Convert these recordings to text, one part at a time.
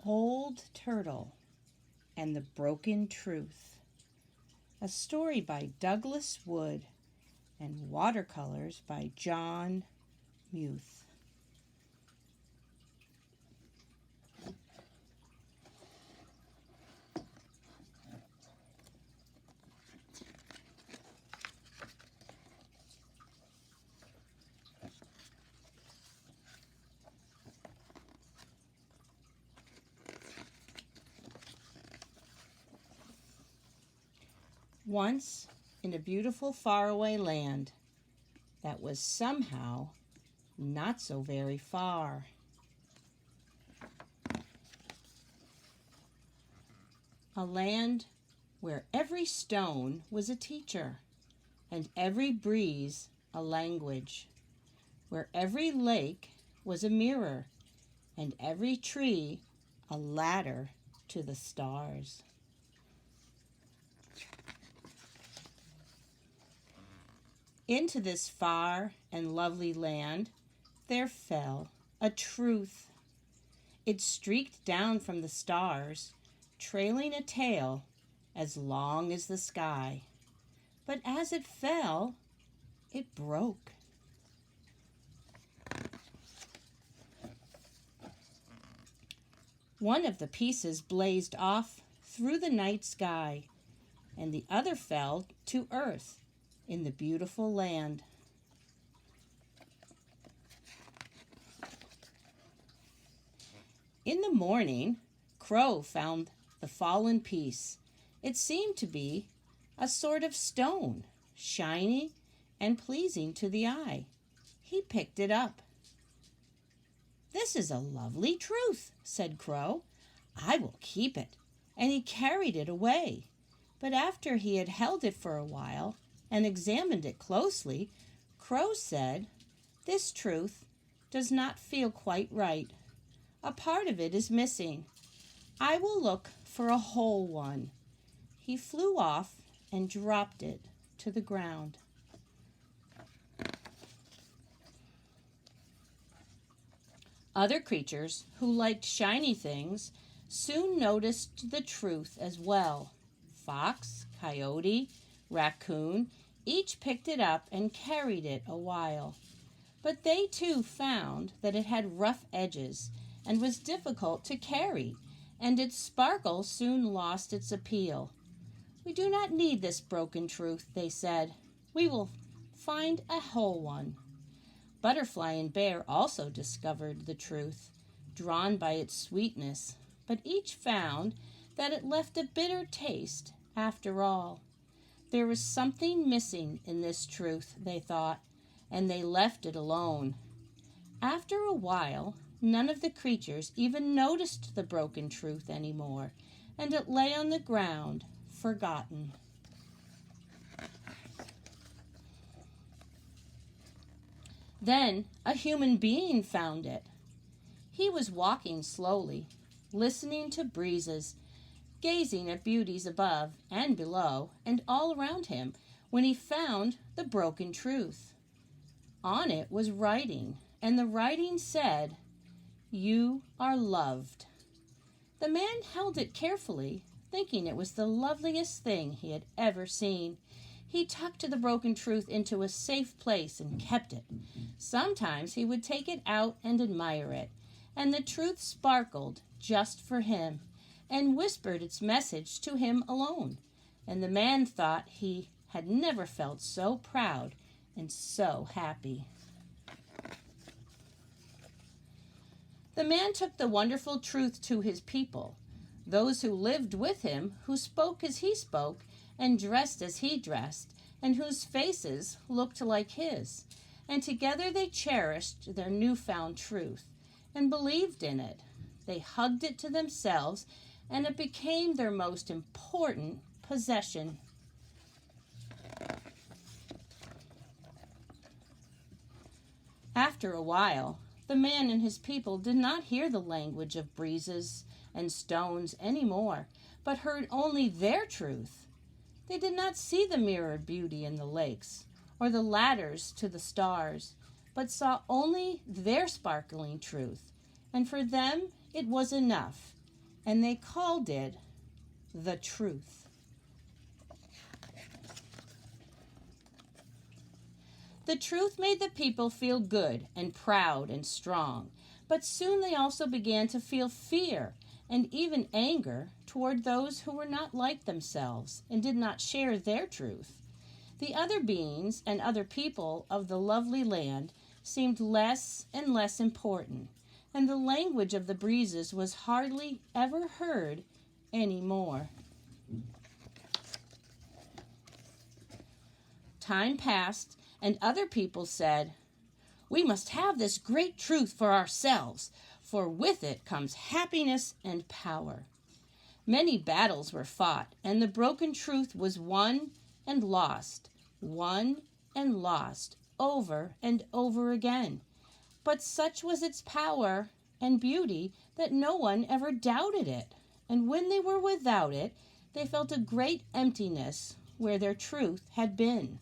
Old Turtle and the Broken Truth. A story by Douglas Wood and watercolors by John Muth. Once, in a beautiful faraway land that was somehow not so very far, a land where every stone was a teacher and every breeze a language, where every lake was a mirror and every tree a ladder to the stars. Into this far and lovely land there fell a truth. It streaked down from the stars, trailing a tail as long as the sky. But as it fell, it broke. One of the pieces blazed off through the night sky, and the other fell to earth in the beautiful land. In the morning, Crow found the fallen piece. It seemed to be a sort of stone, shiny and pleasing to the eye. He picked it up. "This is a lovely truth," said Crow. "I will keep it." And he carried it away. But after he had held it for a while and examined it closely, Crow said, "This truth does not feel quite right. A part of it is missing. I will look for a whole one." He flew off and dropped it to the ground. Other creatures who liked shiny things soon noticed the truth as well. Fox, coyote, raccoon, each picked it up and carried it a while. But they too found that it had rough edges and was difficult to carry, and its sparkle soon lost its appeal. "We do not need this broken truth," they said. "We will find a whole one." Butterfly and Bear also discovered the truth, drawn by its sweetness, but each found that it left a bitter taste after all. There was something missing in this truth, they thought, and they left it alone. After a while, none of the creatures even noticed the broken truth anymore, and it lay on the ground, forgotten. Then a human being found it. He was walking slowly, listening to breezes, gazing at beauties above and below and all around him, when he found the broken truth. On it was writing, and the writing said, "You are loved." The man held it carefully, thinking it was the loveliest thing he had ever seen. He tucked the broken truth into a safe place and kept it. Sometimes he would take it out and admire it, and the truth sparkled just for him and whispered its message to him alone. And the man thought he had never felt so proud and so happy. The man took the wonderful truth to his people, those who lived with him, who spoke as he spoke and dressed as he dressed, and whose faces looked like his. And together they cherished their newfound truth and believed in it. They hugged it to themselves, and it became their most important possession. After a while, the man and his people did not hear the language of breezes and stones any more, but heard only their truth. They did not see the mirrored beauty in the lakes or the ladders to the stars, but saw only their sparkling truth, and for them it was enough. and they called it the truth. The truth made the people feel good and proud and strong, but soon they also began to feel fear and even anger toward those who were not like themselves and did not share their truth. The other beings and other people of the lovely land seemed less and less important, and the language of the breezes was hardly ever heard any more. Time passed, and other people said, "We must have this great truth for ourselves, for with it comes happiness and power." Many battles were fought, and the broken truth was won and lost, over and over again. But such was its power and beauty that no one ever doubted it. And when they were without it, they felt a great emptiness where their truth had been.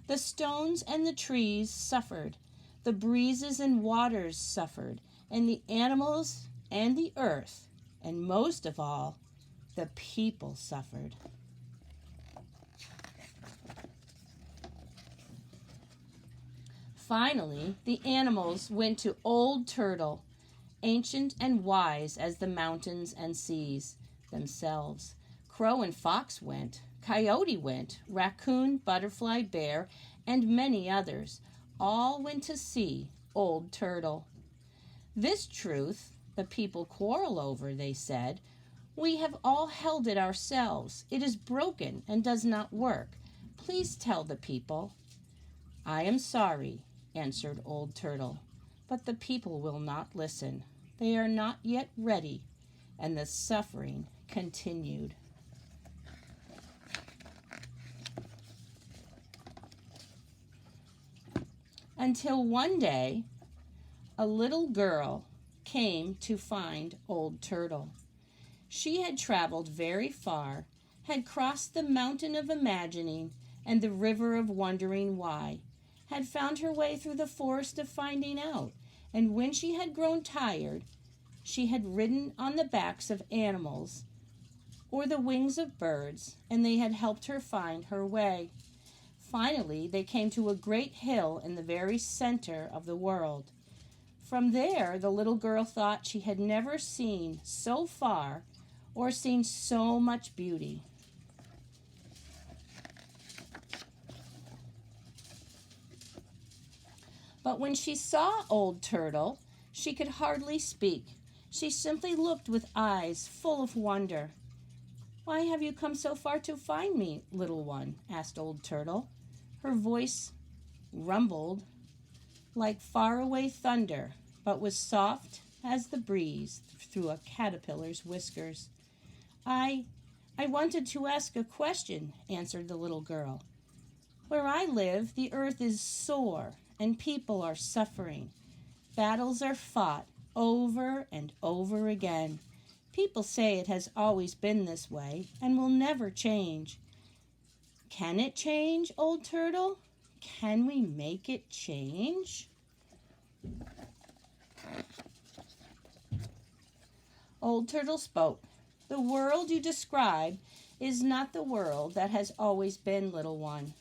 The stones and the trees suffered, the breezes and waters suffered, and the animals and the earth, and most of all, the people suffered. Finally, the animals went to Old Turtle, ancient and wise as the mountains and seas themselves. Crow and Fox went, Coyote went, Raccoon, Butterfly, Bear, and many others. All went to see Old Turtle. "This truth the people quarrel over," they said. "We have all held it ourselves. It is broken and does not work. Please tell the people." "I am sorry," answered Old Turtle, "but the people will not listen. They are not yet ready," and the suffering continued. Until one day, a little girl came to find Old Turtle. She had traveled very far, had crossed the mountain of imagining and the river of wondering why, had found her way through the forest of finding out, and when she had grown tired, she had ridden on the backs of animals or the wings of birds, and they had helped her find her way. Finally, they came to a great hill in the very center of the world. From there, the little girl thought she had never seen so far or seen so much beauty. But when she saw Old Turtle, she could hardly speak. She simply looked with eyes full of wonder. "Why have you come so far to find me, little one?" asked Old Turtle. Her voice rumbled like faraway thunder, but was soft as the breeze through a caterpillar's whiskers. I wanted to ask a question," answered the little girl. "Where I live, the earth is sore, and people are suffering. Battles are fought over and over again. People say it has always been this way and will never change. Can it change, Old Turtle? Can we make it change?" Old Turtle spoke. "The world you describe is not the world that has always been, little one."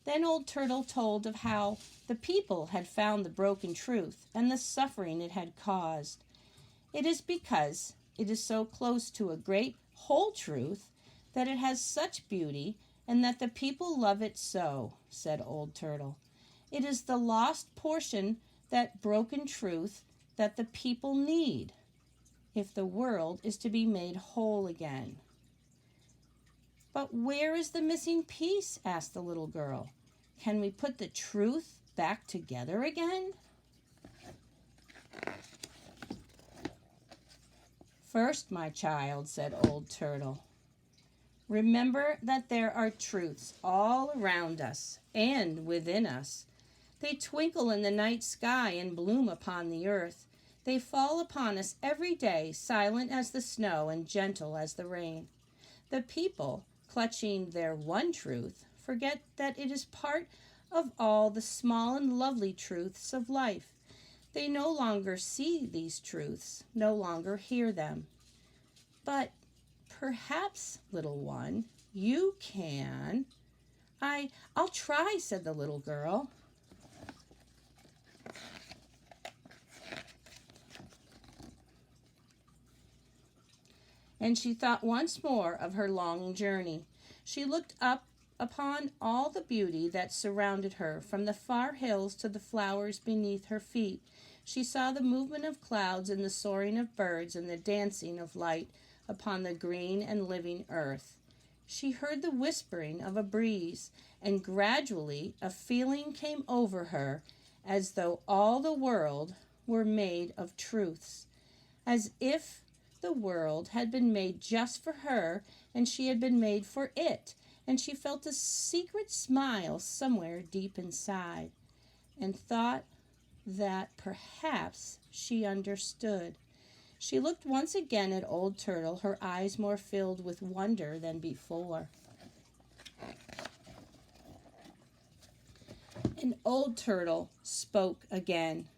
Then Old Turtle told of how the people had found the broken truth and the suffering it had caused. "It is because it is so close to a great whole truth that it has such beauty and that the people love it so," said Old Turtle. "It is the lost portion, that broken truth, that the people need if the world is to be made whole again." "But where is the missing piece?" asked the little girl. "Can we put the truth back together again?" "First, my child," said Old Turtle, "remember that there are truths all around us and within us. They twinkle in the night sky and bloom upon the earth. They fall upon us every day, silent as the snow and gentle as the rain. The people, clutching their one truth, forget that it is part of all the small and lovely truths of life. They no longer see these truths, no longer hear them. But perhaps, little one, you can. I'll try, said the little girl. And she thought once more of her long journey. She looked up upon all the beauty that surrounded her, from the far hills to the flowers beneath her feet. She saw the movement of clouds and the soaring of birds and the dancing of light upon the green and living earth. She heard the whispering of a breeze, and gradually a feeling came over her as though all the world were made of truths, as if the world had been made just for her and she had been made for it, and she felt a secret smile somewhere deep inside and thought that perhaps she understood. She looked once again at Old Turtle, her eyes more filled with wonder than before. And Old Turtle spoke again.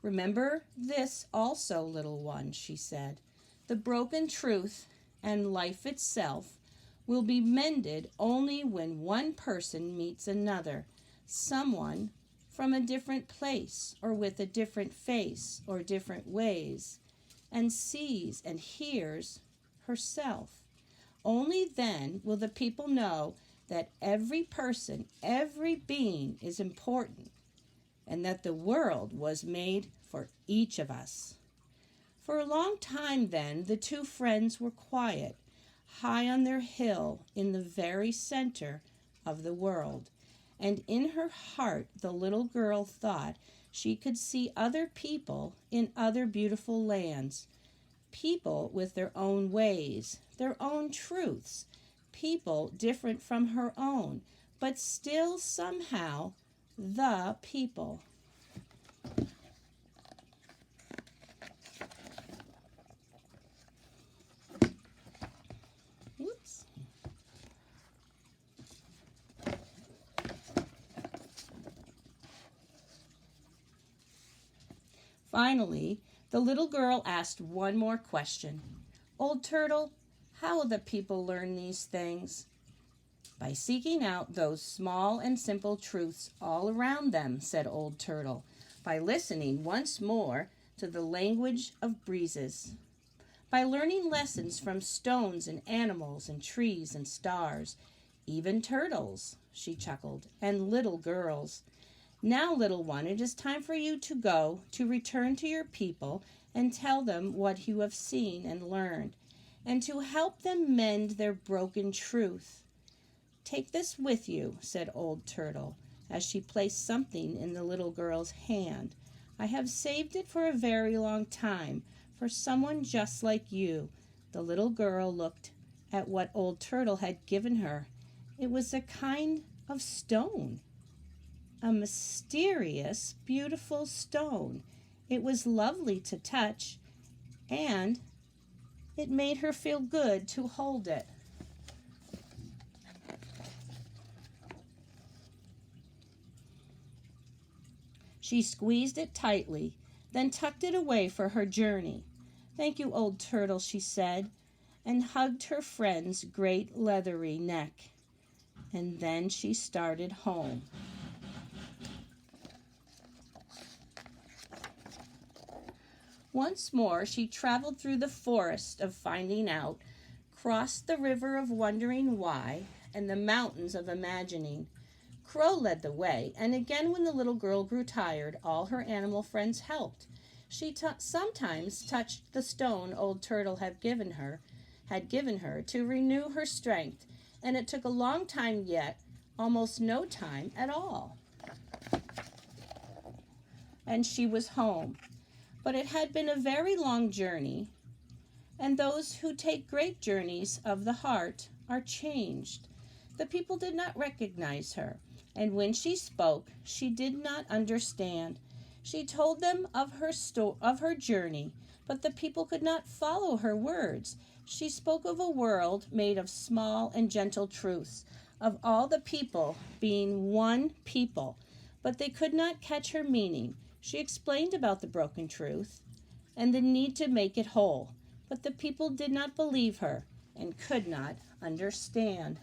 "Remember this also, little one," she said. "The broken truth and life itself will be mended only when one person meets another, someone from a different place or with a different face or different ways, and sees and hears herself. Only then will the people know that every person, every being is important, and that the world was made for each of us." For a long time then the two friends were quiet, high on their hill in the very center of the world. And in her heart the little girl thought she could see other people in other beautiful lands, people with their own ways, their own truths, people different from her own, but still somehow the people. Oops. Finally, the little girl asked one more question. "Old Turtle, how will the people learn these things?" "By seeking out those small and simple truths all around them," said Old Turtle. "By listening once more to the language of breezes. By learning lessons from stones and animals and trees and stars, even turtles," she chuckled, "and little girls. Now, little one, it is time for you to go, to return to your people and tell them what you have seen and learned, and to help them mend their broken truth. Take this with you," said Old Turtle, as she placed something in the little girl's hand. "I have saved it for a very long time, for someone just like you." The little girl looked at what Old Turtle had given her. It was a kind of stone, a mysterious, beautiful stone. It was lovely to touch, and it made her feel good to hold it. She squeezed it tightly, then tucked it away for her journey. "Thank you, Old Turtle," she said, and hugged her friend's great leathery neck. And then she started home. Once more she traveled through the forest of finding out, crossed the river of wondering why, and the mountains of imagining. Crow led the way, and again when the little girl grew tired, all her animal friends helped. She sometimes touched the stone Old Turtle had given her to renew her strength, and it took a long time yet, almost no time at all. And she was home. But it had been a very long journey, and those who take great journeys of the heart are changed. The people did not recognize her, and when she spoke, she did not understand. She told them of her journey, but the people could not follow her words. She spoke of a world made of small and gentle truths, of all the people being one people, but they could not catch her meaning. She explained about the broken truth and the need to make it whole. But the people did not believe her and could not understand.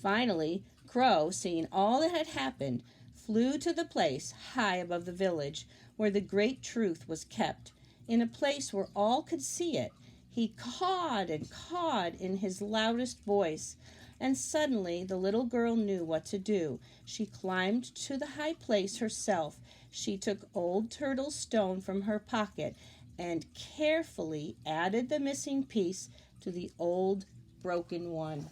Finally, Crow, seeing all that had happened, flew to the place high above the village where the great truth was kept, in a place where all could see it. He cawed and cawed in his loudest voice, and suddenly the little girl knew what to do. She climbed to the high place herself. She took Old Turtle's stone from her pocket and carefully added the missing piece to the old broken one.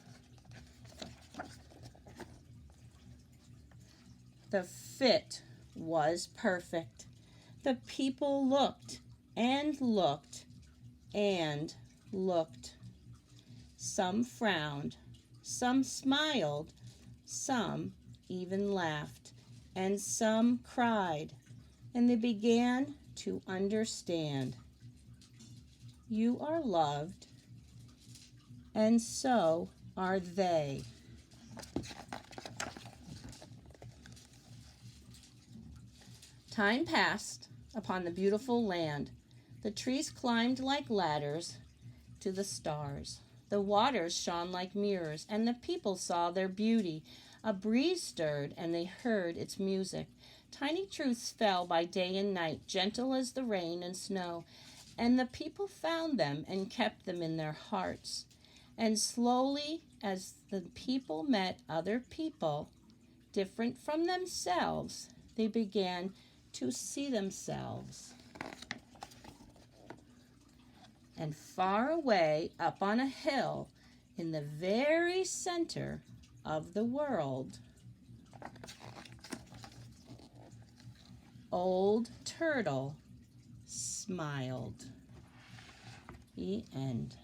The fit was perfect. The people looked and looked and looked. Some frowned, some smiled, some even laughed, and some cried, and they began to understand. You are loved, and so are they. Time passed upon the beautiful land. The trees climbed like ladders to the stars. The waters shone like mirrors, and the people saw their beauty. A breeze stirred, and they heard its music. Tiny truths fell by day and night, gentle as the rain and snow, and the people found them and kept them in their hearts. And slowly, as the people met other people, different from themselves, they began to see themselves. And far away up on a hill in the very center of the world, Old Turtle smiled. The end.